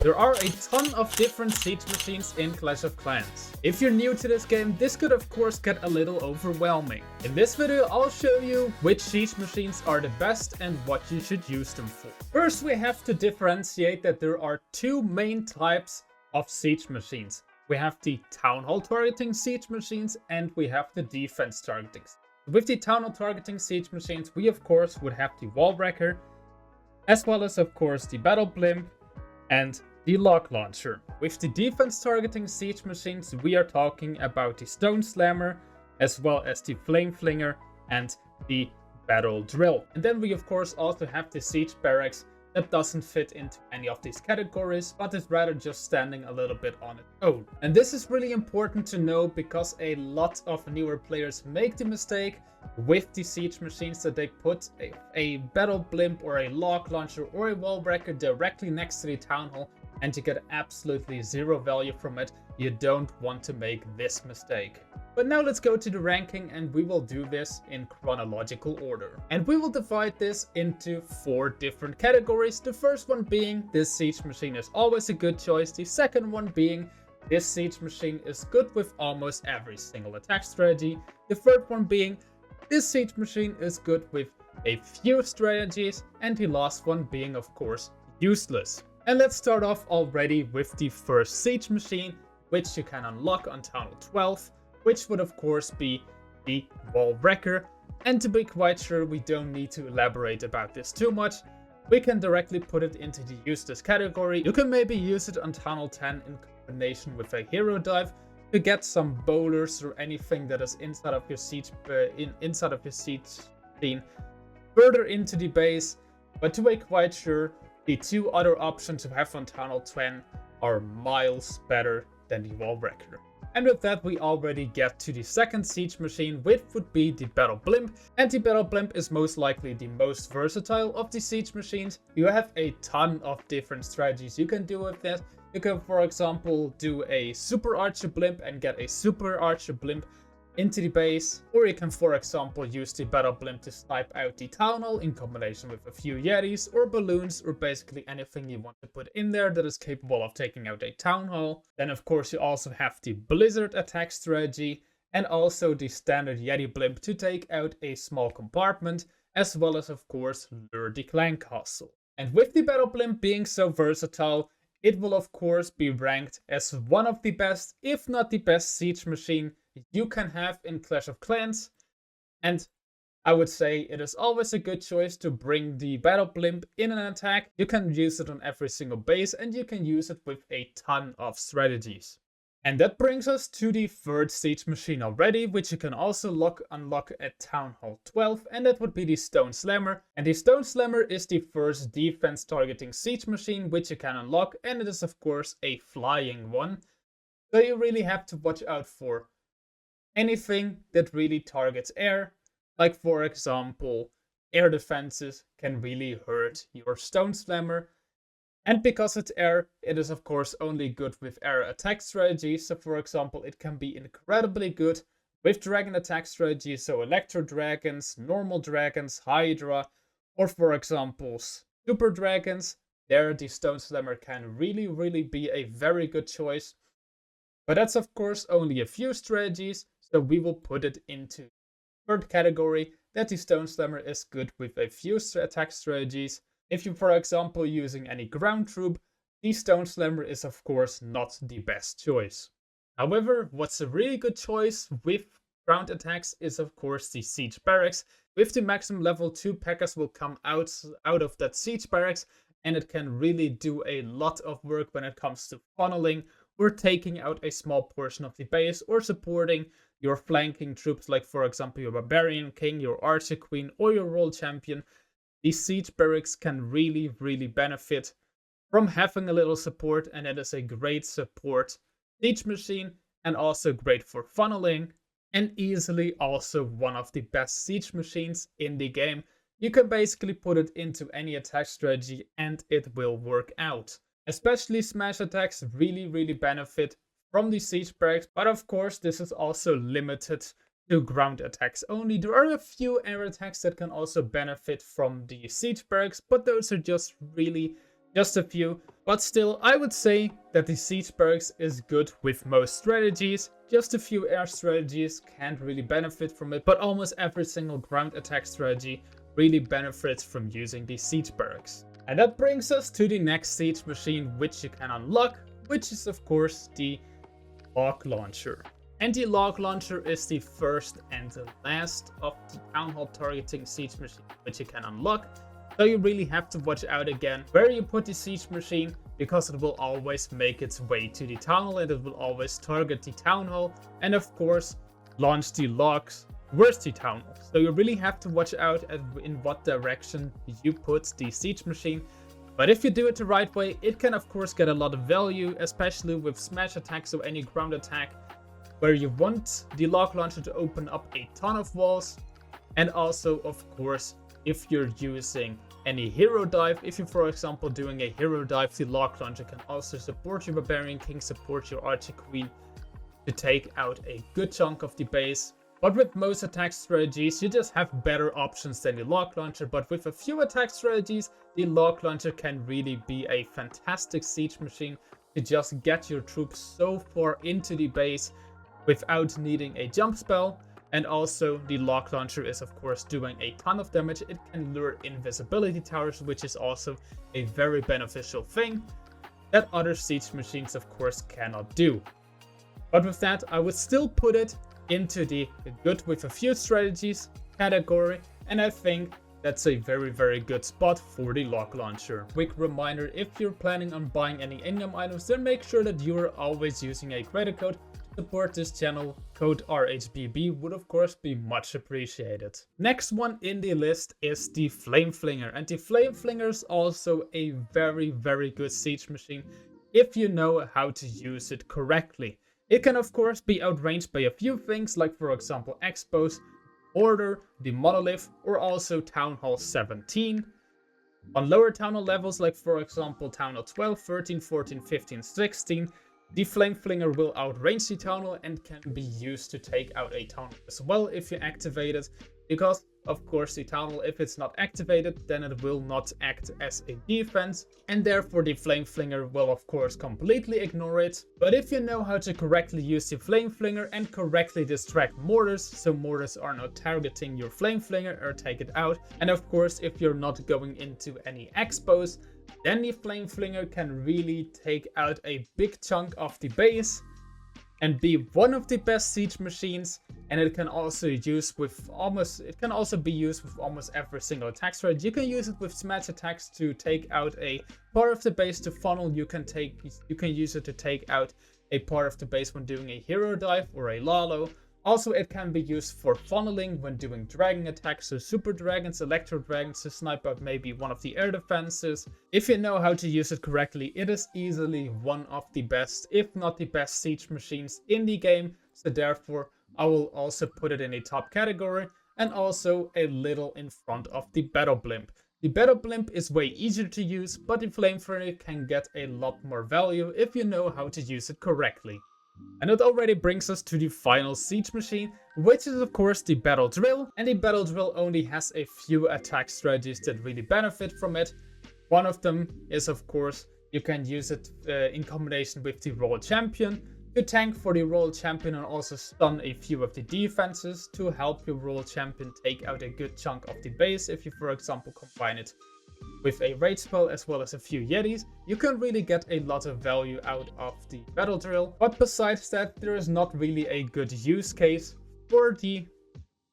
There are a ton of different siege machines in Clash of Clans. If you're new to this game, this could of course get a little overwhelming. In this video, I'll show you which siege machines are the best and what you should use them for. First, we have to differentiate that there are two main types of siege machines. We have the Town Hall targeting siege machines and we have the defense targeting. With the Town Hall targeting siege machines, we of course would have the Wall Wrecker, as well as of course the Battle Blimp and the Lock Launcher. With the defense targeting siege machines, we are talking about the Stone Slammer, as well as the Flame Flinger and the Battle Drill. And then we of course also have the Siege Barracks that doesn't fit into any of these categories, but is rather just standing a little bit on its own. And this is really important to know because a lot of newer players make the mistake with the siege machines that they put a Battle Blimp or a Lock Launcher or a Wall Wrecker directly next to the Town Hall, and you get absolutely zero value from it. You don't want to make this mistake. But now let's go to the ranking, and we will do this in chronological order. And we will divide this into 4 different categories. The first one being this siege machine is always a good choice. The second one being this siege machine is good with almost every single attack strategy. The third one being this siege machine is good with a few strategies. And the last one being of course useless. And let's start off already with the first siege machine, which you can unlock on Town Hall 12, which would of course be the Wall Wrecker. And to be quite sure, we don't need to elaborate about this too much. We can directly put it into the useless category. You can maybe use it on Town Hall 10 in combination with a hero dive to get some bowlers or anything that is inside of your siege scene further into the base. But to be quite sure, the 2 other options you have on Town Hall 10 are miles better than the Wall Wrecker. And with that, we already get to the second siege machine, which would be the Battle Blimp. And the Battle Blimp is most likely the most versatile of the siege machines. You have a ton of different strategies you can do with this. You can, for example, do a Super Archer Blimp and get a Super Archer Blimp into the base, or you can, for example, use the Battle Blimp to snipe out the Town Hall in combination with a few Yetis or balloons, or basically anything you want to put in there that is capable of taking out a Town Hall. Then of course you also have the Blizzard attack strategy and also the standard Yeti Blimp to take out a small compartment, as well as of course lure the Clan Castle. And with the Battle Blimp being so versatile, it will of course be ranked as one of the best, if not the best siege machine you can have in Clash of Clans. And I would say it is always a good choice to bring the Battle Blimp in an attack. You can use it on every single base and you can use it with a ton of strategies. And that brings us to the third siege machine already, which you can also unlock at Town Hall 12, and that would be the Stone Slammer. And the Stone Slammer is the first defense targeting siege machine which you can unlock, and it is of course a flying one. So you really have to watch out for anything that really targets air, like for example, air defenses can really hurt your Stone Slammer. And because it's air, it is of course only good with air attack strategies. So for example, it can be incredibly good with dragon attack strategies, so Electro Dragons, Normal Dragons, Hydra, or for example, Super Dragons. There the Stone Slammer can really be a very good choice. But that's of course only a few strategies, so we will put it into the third category, that the Stone Slammer is good with a few attack strategies. If you're, for example, using any ground troop, the Stone Slammer is of course not the best choice. However, what's a really good choice with ground attacks is of course the Siege Barracks. With the maximum level 2 packers will come out of that Siege Barracks, and it can really do a lot of work when it comes to funneling or taking out a small portion of the base, or supporting your flanking troops, like for example your Barbarian King, your Archer Queen, or your World Champion. These Siege Barracks can really benefit from having a little support, and it is a great support siege machine and also great for funneling, and easily also one of the best siege machines in the game. You can basically put it into any attack strategy and it will work out. Especially smash attacks really benefit from the Siege Barracks, but of course this is also limited to ground attacks only. There are a few air attacks that can also benefit from the Siege Barracks, but those are just really just a few. But still, I would say that the siege barracks is good with most strategies. Just a few air strategies can't really benefit from it, but almost every single ground attack strategy really benefits from using the siege barracks. And that brings us to the next siege machine which you can unlock, which is of course the log launcher. And the log launcher is the first and the last of the town hall targeting siege machine which you can unlock. So you really have to watch out again where you put the siege machine, because it will always make its way to the town hall and it will always target the town hall and of course launch the logs towards the town hall. So you really have to watch out in what direction you put the siege machine. But if you do it the right way, it can of course get a lot of value, especially with smash attacks or any ground attack where you want the log launcher to open up a ton of walls. And also of course if you're using any hero dive, if you're for example doing a hero dive, the log launcher can also support your barbarian king, support your archer queen to take out a good chunk of the base. But with most attack strategies, you just have better options than the log launcher. But with a few attack strategies, the log launcher can really be a fantastic siege machine to just get your troops so far into the base without needing a jump spell. And also the log launcher is of course doing a ton of damage. It can lure invisibility towers, which is also a very beneficial thing that other siege machines of course cannot do. But with that, I would still put it into the good with a few strategies category, and I think that's a very good spot for the log launcher. Quick reminder, if you're planning on buying any in-game items, then make sure that you are always using a credit code to support this channel. Code RHBB would of course be much appreciated. Next one in the list is the flame flinger, and the flame flinger is also a very good siege machine if you know how to use it correctly. It can of course be outranged by a few things, like for example Expos, Order, the Monolith, or also Town Hall 17. On lower Town Hall levels, like for example Town Hall 12, 13, 14, 15, 16, the Flame Flinger will outrange the Town Hall and can be used to take out a Town Hall as well if you activate it. Because of course the Town Hall, if it's not activated, then it will not act as a defense, and therefore the Flame Flinger will of course completely ignore it. But if you know how to correctly use the Flame Flinger and correctly distract mortars, so mortars are not targeting your Flame Flinger or take it out, and of course if you're not going into any expos, then the Flame Flinger can really take out a big chunk of the base and be one of the best siege machines. And it can also be used with almost every single attack strategy. You can use it with smash attacks to take out a part of the base to funnel. You can use it to take out a part of the base when doing a hero dive or a Lalo. Also, it can be used for funneling when doing dragon attacks, so super dragons, electro dragons to snipe out maybe one of the air defenses. If you know how to use it correctly, it is easily one of the best, if not the best siege machines in the game. So therefore, I will also put it in a top category and also a little in front of the battle blimp. The battle blimp is way easier to use, but the flamethrower can get a lot more value if you know how to use it correctly. And it already brings us to the final siege machine, which is of course the battle drill. And the battle drill only has a few attack strategies that really benefit from it. One of them is of course you can use it in combination with the royal champion to tank for the royal champion and also stun a few of the defenses to help your royal champion take out a good chunk of the base. If you for example combine it with a rage spell as well as a few yetis, you can really get a lot of value out of the battle drill. But besides that, there is not really a good use case for the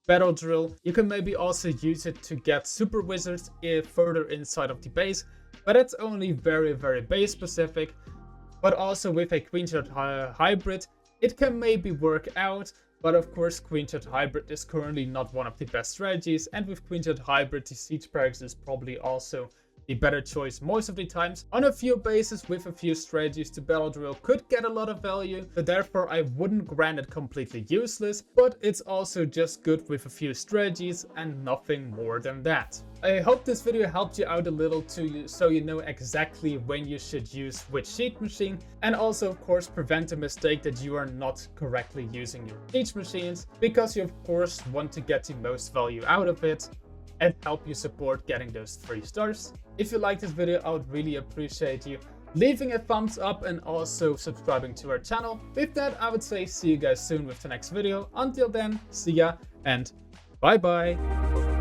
battle drill. You can maybe also use it to get super wizards further inside of the base, but it's only very base specific. But also with a Queen Shot hybrid, it can maybe work out. But of course, Queen Shot Hybrid is currently not one of the best strategies, and with Queen Shot Hybrid, the Siege Barracks is probably also the better choice most of the times. On a few bases with a few strategies, the Battle Drill could get a lot of value, so therefore I wouldn't grant it completely useless, but it's also just good with a few strategies and nothing more than that. I hope this video helped you out a little so you know exactly when you should use which siege machine, and also of course prevent the mistake that you are not correctly using your siege machines, because you of course want to get the most value out of it. and help you support getting those 3 stars. If you like this video, I would really appreciate you leaving a thumbs up and also subscribing to our channel. With that, I would say see you guys soon with the next video. Until then, see ya and bye bye.